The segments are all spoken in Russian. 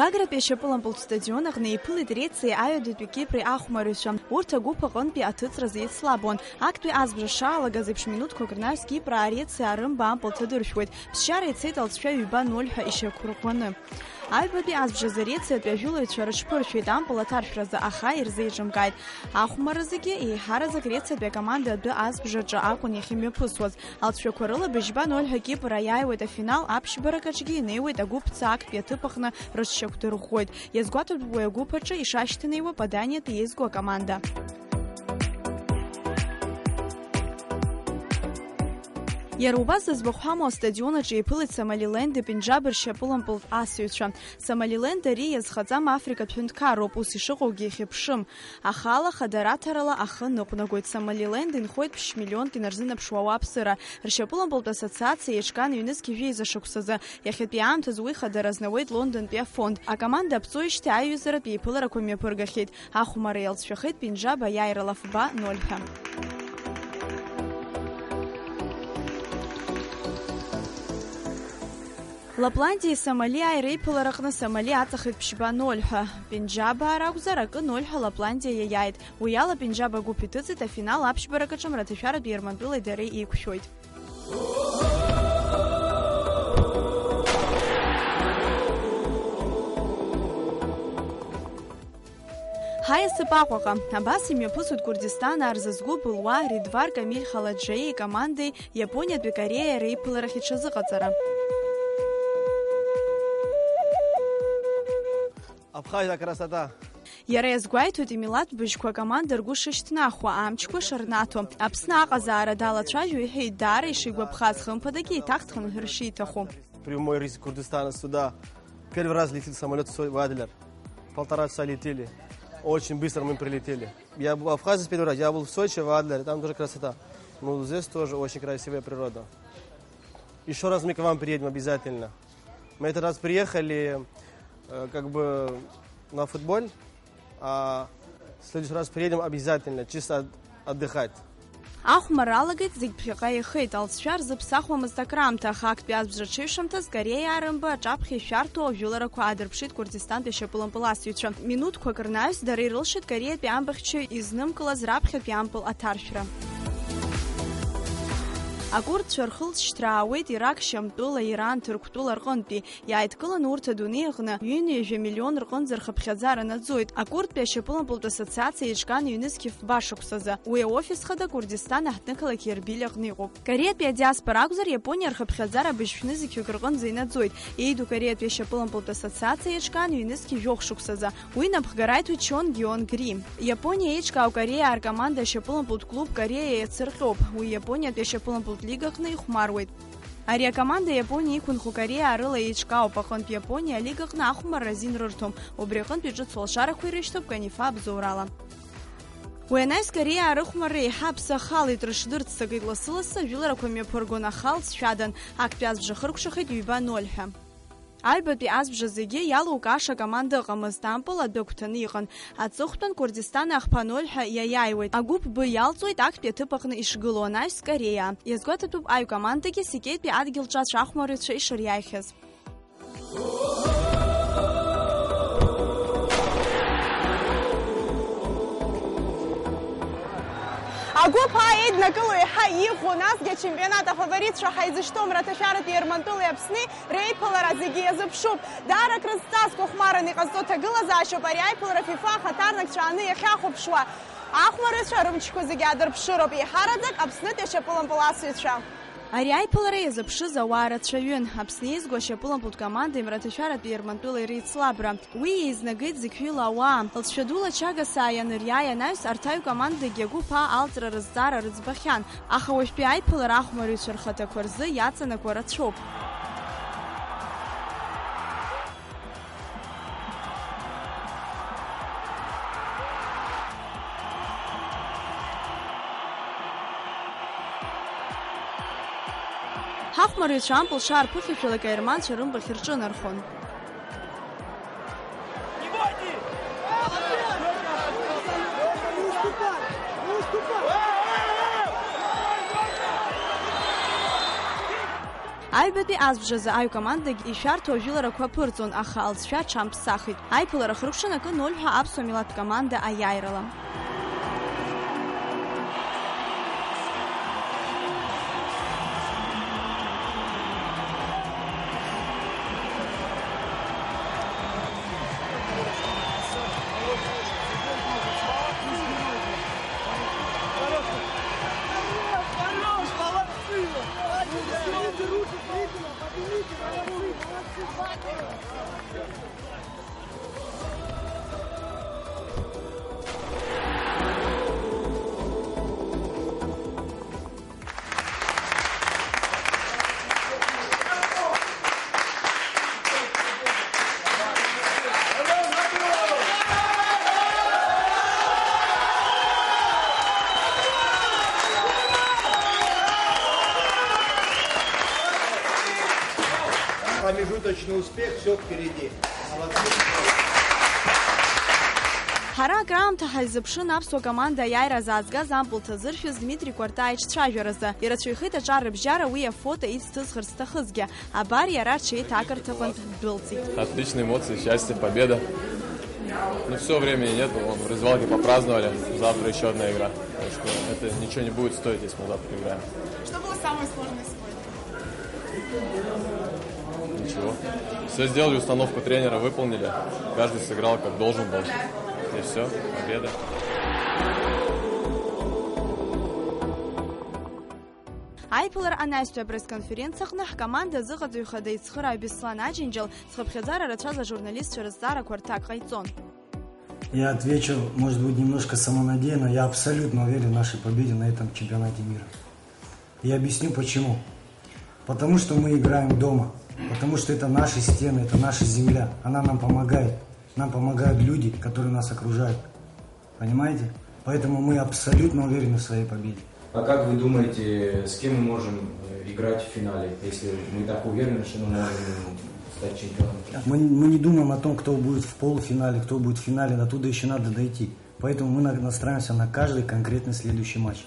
Гаграпи ашьапылампылтә стадион аҟны иԥылеит Рециеи аҩадатәи Кипри ахәмарҩцәа. Урҭ агәыԥ аҟынтәи аҭыҵразы еицлабуан. Актәи аӡбжа шаалагаз еиԥш минуҭқәак рнаҩс Кипраа Рециа арымба ампыл ҭадыршәуеит. Ԥсшьара ицеит алҵшәа ҩба 0 ҳәа ишьақәырӷәӷәаны. Аҩбатәи аӡбжазы Рециатәи ажәылаҩцәа рыҽԥыршәеит ампыл аҭаршәразы, аха ирзеиҿымкааит. Ахәмаразыгьы еиҳараӡак Рециатәи акоманда адәы аӡбжаҿы акәын иахьымҩаԥысуаз. Алҵшәақәа рыла быжьба 0 ҳәа Кипр иааиуеит афинал, аԥшьбаракаҿгьы инеиуеит агәыԥ ҵааκτәи аҭыԥ аҟны рыччақәа дырӷәӷәоит. Иазгәаҭатәуп уи агәыԥ аҿы ишашьҭанеиуа Паданиатәи еизго акоманда. Иара убас зыӡбахә ҳамоу астадион аҿы иԥылеит Сомалиленди Пенџаб ршьапылампылтә асыҩцәа. Сомалиленд ари иазхаҵам Африкатә ҳәынҭқарроуп, ус ишыҟоугьы ихьыԥшым. Ахала хадараҭарала ахы ныҟәнагоит. Сомалиленд инхоит ԥшь-миллионк инарзынаԥшуа ауааԥсыра. Ршьапылампылтә асоциациа иаҿкан ҩнызқь жәеиза шықәсазы. Иахьатәи аамҭазы уи хадаразнауеит Лондонтәи афонд. Акоманда аԥҵуеижьҭеи аиҩызаратә еиԥыларақәа мҩаԥыргахьеит. Ахәмара иалҵшәахеит Пенџаб аиааира лафба 0 ҳәа. Лапландиеи Сомали аиреиԥылара аҟны Сомали аҵахеит ԥшьба 0 ҳәа. Пенџабаа ракәзар акы 0 ҳәа Лапландиа иаиааит. Уи ала Пенџаб агәыԥ иҭыҵит афинал аԥшьбаракаҿы Мраҭашәаратәи Ермантәылеи дареи еиқәшәоит. Ҳаиасып Аҟәаҟа. Абас имҩаԥысуеит Курдистанаа рзызку былуа Ридвар Камиль Халаджеии икомандеи Иапониатәи Кореиа реиԥыларахь иҽазыҟаҵара. Абхазия красота. Иара иазгәаиҭоит имилаҭтә быжьқәа акоманда ргәы шышьҭнахуа, амчқәа шырнаҭо. Аԥсны аҟазаара далацәажәо иҳәеит, даара ишигәаԥхаз, хымԥадагьы еиҭах дхынҳәыр шиҭаху. Прямой рейс Курдистана сюда. Первый раз летит самолет в Адлер. 1,5 часа летели. Очень быстро мы прилетели. Я был в Абхазии первый раз, я был в Сочи, в Адлере, там тоже красота. Ну, здесь тоже очень красивая природа. Еще раз мы к вам приедем обязательно. Мы этот раз приехали как бы на футбол, а в следующий раз приедем обязательно, чисто отдыхать. Ахәмара алагеит зегь ԥхьаҟа иахеит. Алҵшәа рзыԥсахуамызт акраамҭа, аха актәи аӡбжа ҽеиҩшамҭаз Кореиа арымба аҿаԥхьа ишәарҭоу ажәыларақәа аадырԥшит Курдистантәи ашьапылампыл асыҩцәа. Минуҭқәак рнаҩс дара ирылшеит Кореиатәи амбахьчаҩ изнымкылаз раԥхьатәи ампыл аҭаршәра. Акурдцәа рхылҵшьҭра аауеит Ирак, Шьамтәыла, Иран, Ҭырқәтәыла рҟынтәи. Иааидкыланы урҭ адунеи аҟны ҩынҩажәа миллион рҟынӡа рхыԥхьаӡара наӡоит. Акурдтәи ашьапылампылтә асоциациа иаҿкан ҩнызқь фба шықәсазы. Уи аофис хада Курдистан аҳҭнықалақь Ербиль аҟны иҟоуп. Кореиатәи адиаспора акәзар, Иапониа рхыԥхьаӡара быжь-шәнызқьҩык рҟынӡа инаӡоит. Еиду Кореиатәи ашьапылампылтә асоциациа иаҿкан ҩнызқь жәохә шықәсазы. Уи напхгараиҭуеит Чон Гион Гри. Иапониа еиҿкаау Кореиаа ркоманда ашьапылампылтә клуб Кореиа иацырҟьоуп. Уи Иапониатәи ашьапылампылтә лига аҟны ихәмаруеит. Ари акоманда Иапониа иқәынхо Кореиаа рыла еиҿкаауп. Аҟынтә Иапониа алига аҟны ахәмарра азин рырҭом. Убри аҟынтәи ҿыц алшарақәа ирышьҭоуп Канифа абзоурала. Уи анаҩс Кореиаа рыхәмарра еиҳа аԥсы ахалеит, рыҽдырццакит лассы-лассы ажәыларақәа мҩаԥыргон, аха алҵшәадан. Актәи аӡбжа хыркәшахеит ҩба 0 ҳәа. Аҩбатәи аӡбжа зегьы иалукааша акоманда ыҟамызт, ампыл адәы агәҭаны иҟан. Аҵыхәтәан Курдистан ахԥа 0 ҳәа иаиааиуеит. Агәыԥ б иалҵуеит актәи аҭыԥ аҟны ишгылоу, анаҩс Кореиа. Иазгәаҭатәуп аҩкомандагьы Секеитәи адгьылҿацә ахәмарыҩцәа ишыриааихьаз. Агәыԥ еиднакыло иаҳа иӷәӷәоу, насгьы ачемпионат афаворитцәа ҳаизышьҭоу Мраҭашәаратәи Ермантәылеи Аԥсни реиԥылара зегьы иазыԥшуп. Даара крызҵазкуа хәмарран иҟазҵо ҭагылазаашьоуп ари аиԥылара ФИФА ахаҭарнакцәа ааны иахьахәаԥшуа. Ахәмарыцәа рымчқәа зегьы аадырԥшыроуп, еиҳараӡак Аԥснытәи ашьапылампыл асыҩцәа. Ари аиԥылара иазыԥшыз ауаа рацәаҩын. Аԥсны еизго ашьапылампылтә командеи Мраҭашәаратәи Ермантәылеи реицлабра. Уи еизнагеит зықьҩыла ауаа. Лҵшәа-ду лачагасаа ианыриааи анаҩс арҭ аҩкомандагьы агәыԥ алҵра рызҵаара рыӡбахьан. Аха уажәтәи аиԥылара ахәмарыҩцәа рхаҭақәа рзы иаҵанакуа рацәоуп. Ҳахәмарыҩцәа ампыл шаарԥыхьашәалак аерманцәа рымбахь рҿынархон. Аҩбатәи азбжазы аҩкомандагь ишәарҭоу ажәыларақәа ԥырҵон, аха алҵшәа ҽамԥсахит. Аиԥылара хыркәшан акы 0 ҳәа аԥсуа милаҭтә команда аиааирала. Промежуточный успех, все впереди. Молодцы. Ҳара акраамҭа ҳаизыԥшын аԥсуа команда аиааира заазгаз ампыл ҭазыршәыз Дмитри Кәартаич цәажәаразы. Ирацәаҩхеит аҿар рыбжьара уи афото ицҭызхырц зҭахызгьы. Абар иара ҽеит ақырҭаҟынтә ддәылҵит. Отличные эмоции, счастье, победа. Ну все, времени нет, вон, в развалке попраздновали. Завтра еще одна игра. Так что это ничего не будет стоить, если мы завтра играем. Что было самое сложное сегодня? Ничего. Все сделали, установку тренера выполнили. Каждый сыграл, как должен был. И все, победа. Аиԥылара анаҩстәи апресс-конференциаҟны ҳкоманда азыҟаҵаҩхада ицхырааҩ Беслан Аџьынџьал зхыԥхьаӡара рацәаз ажурналистцәа рызҵаарақәа рҭак ҟаиҵон. Я отвечу, может быть, немножко самонадеянно, я абсолютно уверен в нашей победе на этом чемпионате мира. Я объясню почему. Потому что мы играем дома, потому что это наши стены, это наша земля, она нам помогает. Нам помогают люди, которые нас окружают. Понимаете? Поэтому мы абсолютно уверены в своей победе. А как вы думаете, с кем мы можем играть в финале, если мы так уверены, что мы можем стать чемпионом? Мы не думаем о том, кто будет в полуфинале, кто будет в финале, до туда еще надо дойти. Поэтому мы настраиваемся на каждый конкретный следующий матч.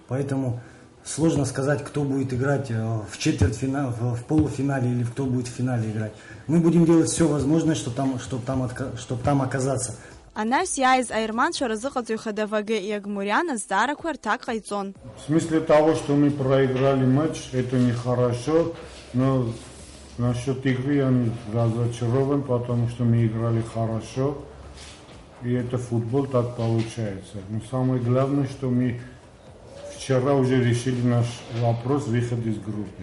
Поэтому сложно сказать, кто будет играть в четвертьфинале, в полуфинале или кто будет в финале играть. Мы будем делать все возможное, чтобы там оказаться. Анаҩс иааиз аерманцәа разыҟаҵаҩхада Ваге Иагмуриан азҵаарақәа рҭак ҟаиҵон. В смысле того, что мы проиграли матч, это нехорошо, но насчет игры я не разочарован, потому что мы играли хорошо, и это футбол, так получается. Но самое главное, что мы вчера уже решили наш вопрос выхода из группы.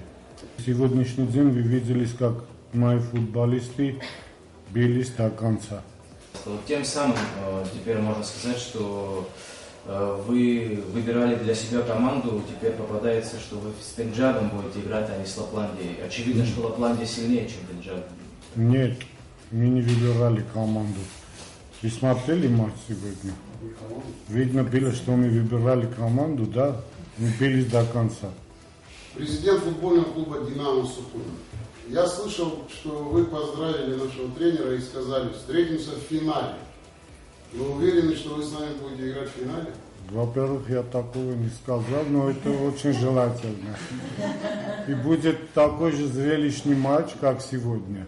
Сегодняшний день вы видели, как мои футболисты бились до конца. Тем самым теперь можно сказать, что вы выбирали для себя команду, теперь попадается, что вы с Пенджабом будете играть, а не с Лапландией. Очевидно, что Лапландия сильнее, чем Пенджаб. Нет, мы не выбирали команду. Вы смотрели матч сегодня? Видно было, что мы выбирали команду, да? Мы бились до конца. Президент футбольного клуба «Динамо» Сухуми. Я слышал, что вы поздравили нашего тренера и сказали, встретимся в финале. Вы уверены, что вы с нами будете играть в финале? Во-первых, я такого не сказал, но это очень желательно. И будет такой же зрелищный матч, как сегодня.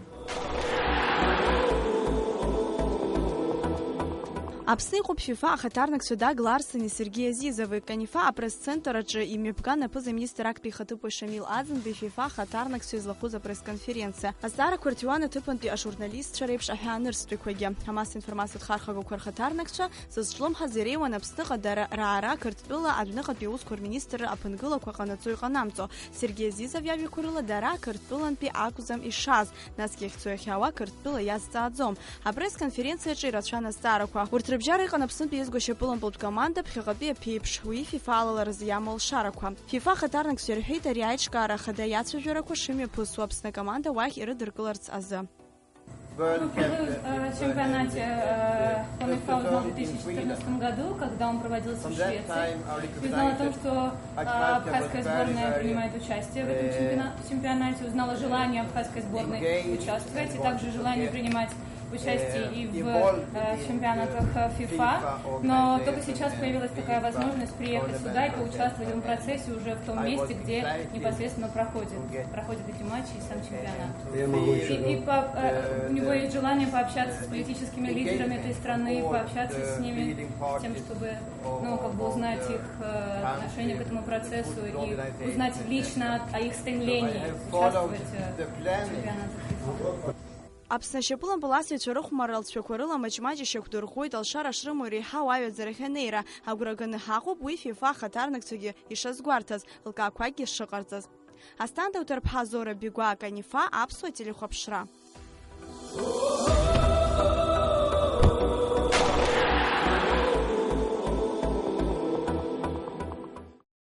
Аԥсны иҟоуп ФИФА ахаҭарнакцәа Даг Ларсени Сергеи Азизови, Канифа апресс-центр аҿы имҩаԥган аԥыза-министр актәи ихаҭыԥуаҩ Шамил Аӡынбеи ФИФА ахаҭарнакцәа излахәыз апресс-конференциа. Азҵаарақәа рҭиуан аҭыԥантәи ажурналистцәа реиԥш аҳәаанырстәқәагьы. Амассатә-информациатә хархагақәа рхаҭарнакцәа зызҿлымҳаз иреиуан Аԥсныҟа раара Қырҭтәыла аҩныҟатәи аусқәа рминистр аԥынгылақәа ҟанаҵо иҟанамҵо. Сергеи Азизов иажәақәа рыла дара Қырҭтәылантәи акәӡам ишаз, насгьы иахьцо иахьаауа Қырҭтәыла иазҵааӡом. Апресс-конференциаҿы ирацәан азҵаарақәа. Урҭ рыбжьара иҟан Аԥснытәи изгәашьапылампылтә команда ԥхьаҟатәи аԥеиԥш уи ФИФА алаларазы иамоу алшарақәа. ФИФА ахаҭарнакцәа ирҳәеит ари аиҿкаара ахада иацәажәарақәа шымҩаԥысуа Аԥсны команда уахь ирыдыркыларц азы. В чемпионате ФНФА узнал в 2014 году, когда он проводился в Швеции. Узнал о том, что абхазская сборная принимает участие в этом чемпионате. Узнал о желании абхазской сборной участвовать и также желании принимать участии и в чемпионатах FIFA, но только сейчас появилась такая возможность приехать сюда и поучаствовать в процессе уже в том месте, где непосредственно проходят эти матчи и сам чемпионат. У него есть желание пообщаться с политическими лидерами этой страны, пообщаться с ними, с тем, чтобы узнать их отношение к этому процессу и узнать лично о их стремлении участвовать в чемпионатах. Аԥсны ашьапылампыл асыҩцәа рыхәмарралҵшәақәа рыла маҷ-маҷ ишьақәдырӷәӷәоит алшара шрымоу иреиҳау аҩаӡарахь анеира. Агәра ганы ҳаҟоуп уи ФИФА ахаҭарнакцәагьы ишазгәарҭаз, лкаақәакгьы шыҟарҵаз. Асҭанда уҭарԥҳа Зора Бигәаа Канифа, аԥсуа телехәаԥшра.